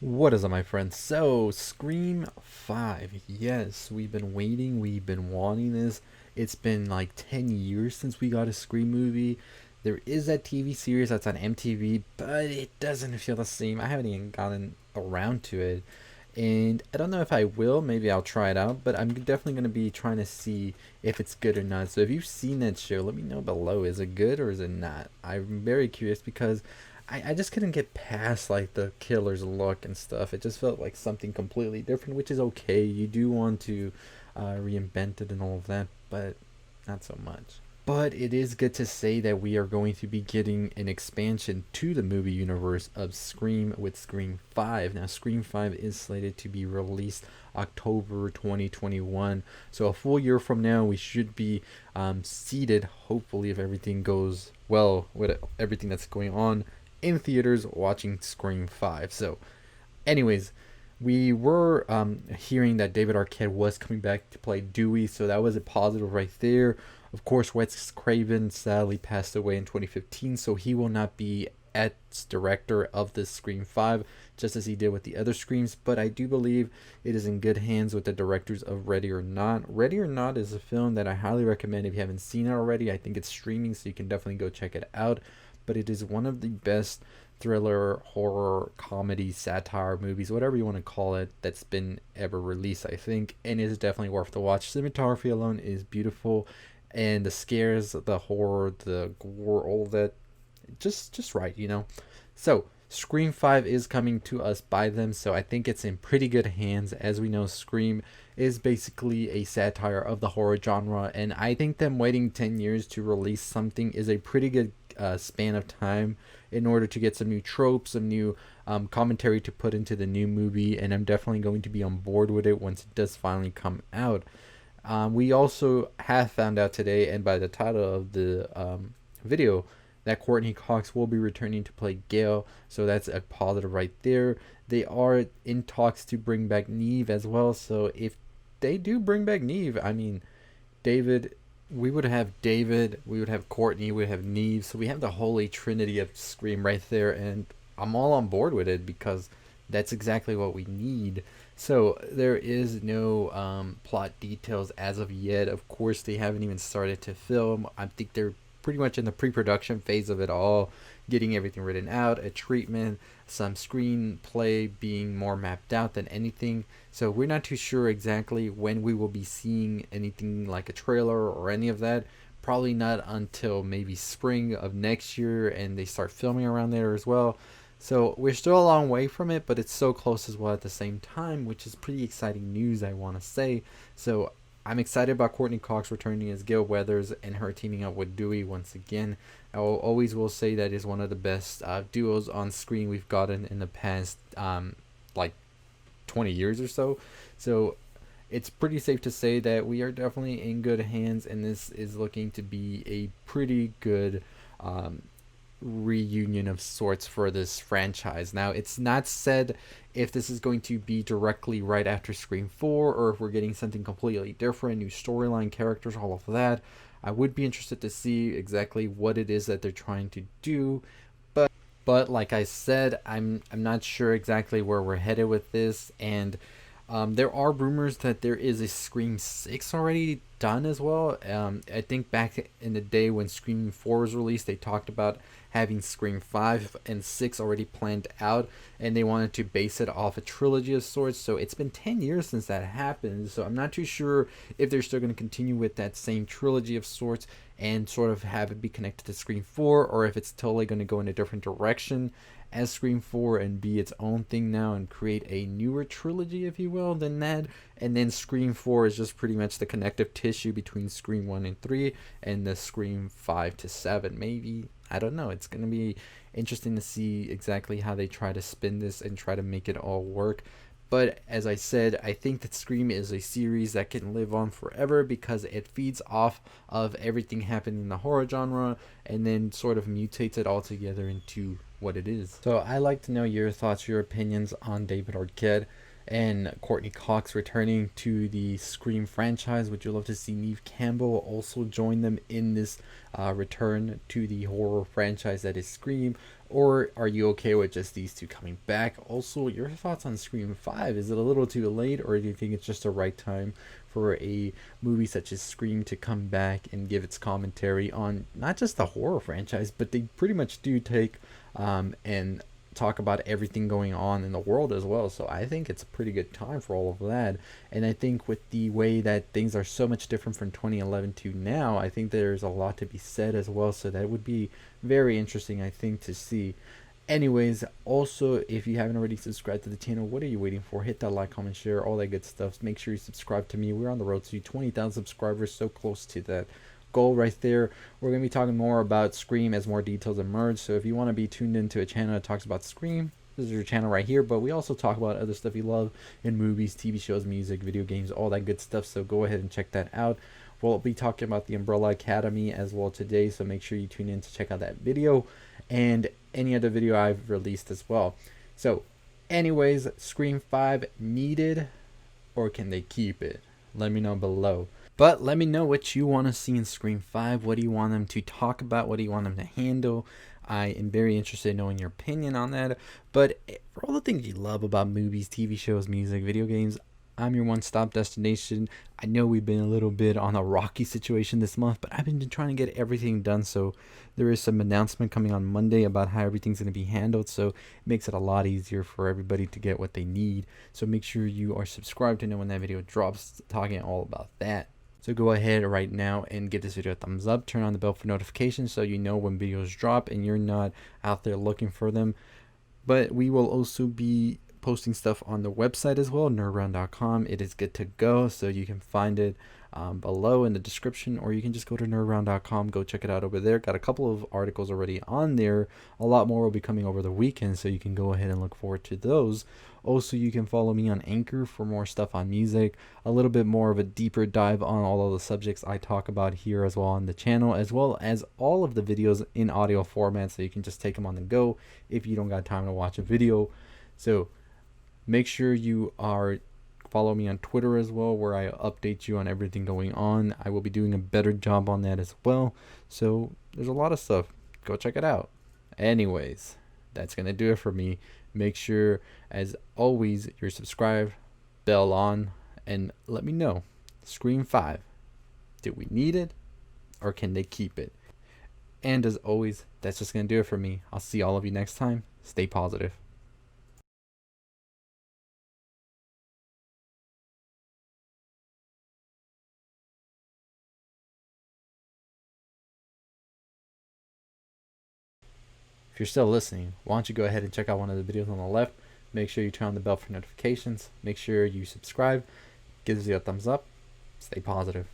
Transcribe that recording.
What is up, my friends? So, Scream 5. Yes, we've been waiting, we've been wanting this. It's been like 10 years since we got a Scream movie. There is that TV series that's on MTV, but it doesn't feel the same. I haven't even gotten around to it. And I don't know if I will, maybe I'll try it out, but I'm definitely going to be trying to see if it's good or not. So if you've seen that show, let me know below. Is it good or is it not? I'm very curious because I just couldn't get past like the killer's look and stuff. It just felt like something completely different, which is okay. You do want to reinvent it and all of that, but not so much. But it is good to say that we are going to be getting an expansion to the movie universe of Scream with Scream 5. Now, Scream 5 is slated to be released October 2021. So, a full year from now, we should be seated, hopefully, if everything goes well with everything that's going on in theaters, watching Scream 5. So, anyways, we were hearing that David Arquette was coming back to play Dewey, so that was a positive right there. Of course, Wes Craven sadly passed away in 2015, so he will not be as director of this Scream 5, just as he did with the other Screams, but I do believe it is in good hands with the directors of Ready or Not. Ready or Not is a film that I highly recommend if you haven't seen it already. I think it's streaming, so you can definitely go check it out, but it is one of the best thriller, horror, comedy, satire movies, whatever you want to call it, that's been ever released, I think, and it is definitely worth the watch. Cinematography alone is beautiful, and the scares, the horror, the gore, all of that, just right, you know. So Scream 5 is coming to us by them, so I think it's in pretty good hands. As we know, Scream is basically a satire of the horror genre, and I think them waiting 10 years to release something is a pretty good span of time in order to get some new tropes, some new commentary to put into the new movie, and I'm definitely going to be on board with it once it does finally come out. We also have found out today, and by the title of the video, that Courtney Cox will be returning to play Gail, so that's a positive right there. They are in talks to bring back Neve as well, so if they do bring back Neve, I mean, David, we would have David, we would have Courtney, we would have Neve, so we have the holy trinity of Scream right there, and I'm all on board with it because that's exactly what we need. So there is no plot details as of yet. Of course, they haven't even started to film. I think they're pretty much in the pre-production phase of it all, getting everything written out, a treatment, some screenplay being more mapped out than anything. So we're not too sure exactly when we will be seeing anything like a trailer or any of that. Probably not until maybe spring of next year, and they start filming around there as well. So we're still a long way from it, but it's so close as well at the same time, which is pretty exciting news, I want to say. So I'm excited about Courtney Cox returning as Gail Weathers and her teaming up with Dewey once again. I always will say that is one of the best duos on screen we've gotten in the past like 20 years or so. So it's pretty safe to say that we are definitely in good hands, and this is looking to be a pretty good reunion of sorts for this franchise. Now, it's not said if this is going to be directly right after Scream 4 or if we're getting something completely different, new storyline, characters, all of that. I would be interested to see exactly what it is that they're trying to do. But like I said, I'm not sure exactly where we're headed with this, and there are rumors that there is a Scream 6 already done as well. I think back in the day when Scream 4 was released, they talked about having Scream 5 and 6 already planned out, and they wanted to base it off a trilogy of sorts. So it's been 10 years since that happened, so I'm not too sure if they're still going to continue with that same trilogy of sorts and sort of have it be connected to Scream 4, or if it's totally going to go in a different direction as Scream 4 and be its own thing now and create a newer trilogy, if you will, than that. And then Scream 4 is just pretty much the connective tissue between Scream 1 and 3 and the Scream 5 to 7. Maybe, I don't know. It's going to be interesting to see exactly how they try to spin this and try to make it all work. But as I said, I think that Scream is a series that can live on forever because it feeds off of everything happening in the horror genre and then sort of mutates it all together into what it is. So I'd like to know your thoughts, your opinions on David Arquette. and Courtney Cox returning to the Scream franchise. Would you love to see Neve Campbell also join them in this return to the horror franchise that is Scream? Or are you okay with just these two coming back? Also, your thoughts on Scream 5. Is it a little too late, or do you think it's just the right time for a movie such as Scream to come back and give its commentary on not just the horror franchise, but they pretty much do take and talk about everything going on in the world as well. So I think it's a pretty good time for all of that. And I think with the way that things are so much different from 2011 to now, I think there's a lot to be said as well. So that would be very interesting, I think, to see. Anyways, also, if you haven't already subscribed to the channel, what are you waiting for? Hit that like, comment, share, all that good stuff. Make sure you subscribe to me. We're on the road to 20,000 subscribers, so close to that goal right there. We're going to be talking more about Scream as more details emerge. So if you want to be tuned into a channel that talks about Scream, this is your channel right here. But we also talk about other stuff you love in movies, TV shows, music, video games, all that good stuff. So go ahead and check that out. We'll be talking about the Umbrella Academy as well today, so make sure you tune in to check out that video and any other video I've released as well. So anyways, Scream 5 needed, or can they keep it? Let me know below. But let me know what you want to see in Scream 5. What do you want them to talk about? What do you want them to handle? I am very interested in knowing your opinion on that. But for all the things you love about movies, TV shows, music, video games, I'm your one-stop destination. I know we've been a little bit on a rocky situation this month, but I've been trying to get everything done. So there is some announcement coming on Monday about how everything's going to be handled. So it makes it a lot easier for everybody to get what they need. So make sure you are subscribed to know when that video drops, talking all about that. So go ahead right now and give this video a thumbs up. Turn on the bell for notifications so you know when videos drop and you're not out there looking for them. But we will also be posting stuff on the website as well, nerdround.com. It is good to go, so you can find it below in the description, or you can just go to nerdround.com, go check it out over there. Got a couple of articles already on there. A lot more will be coming over the weekend, so you can go ahead and look forward to those. Also, you can follow me on Anchor for more stuff on music, a little bit more of a deeper dive on all of the subjects I talk about here as well on the channel, as well as all of the videos in audio format, so you can just take them on the go if you don't got time to watch a video. So make sure you are follow me on Twitter as well, where I update you on everything going on. I will be doing a better job on that as well. So there's a lot of stuff. Go check it out. Anyways, that's going to do it for me. Make sure, as always, you're subscribed, bell on, and let me know. Scream 5. Do we need it, or can they keep it? And as always, that's just going to do it for me. I'll see all of you next time. Stay positive. If you're still listening, why don't you go ahead and check out one of the videos on the left. Make sure you turn on the bell for notifications. Make sure you subscribe. Gives you a thumbs up. Stay positive.